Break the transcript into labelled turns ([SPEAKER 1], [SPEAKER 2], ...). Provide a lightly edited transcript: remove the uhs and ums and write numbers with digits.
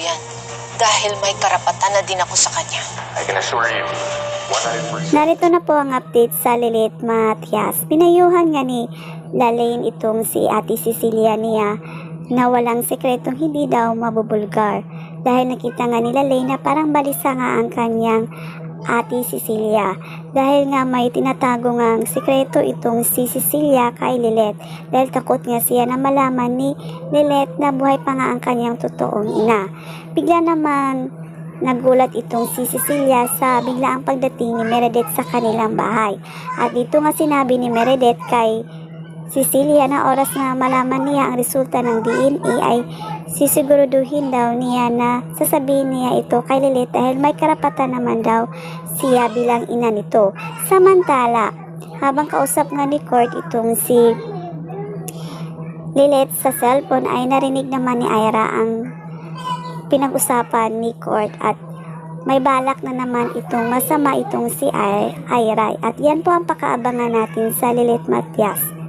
[SPEAKER 1] yan. Dahil may karapatan na din ako sa kanya.
[SPEAKER 2] I can assure you, 100%.
[SPEAKER 3] Narito na po ang update sa Lilith Matias. Pinayuhan nga ni Lalaine itong si Ate Cecilia niya na walang sekretong hindi daw mabubulgar. Dahil nakita nga ni Lalaine na parang balisa nga ang kanyang Ate Cecilia. Dahil nga may tinatago nga ang sekreto itong si Cecilia kay Lilith. Dahil takot nga siya na malaman ni Lilith na buhay pa nga ang kanyang totoong ina. Bigla naman nagulat itong si Cecilia sa biglaang pagdating ni Meredith sa kanilang bahay. At dito nga sinabi ni Meredith kay Cecilia na oras na malaman niya ang resulta ng DNA ay sisiguruduhin daw niya na sasabihin niya ito kay Lilith dahil may karapatan naman daw siya bilang ina nito. Samantala, habang kausap nga ni Court itong si Lilith sa cellphone ay narinig naman ni Ira ang pinag-usapan ni Court at may balak na naman itong masama itong si Ira. At yan po ang pakaabangan natin sa Lilith Matias.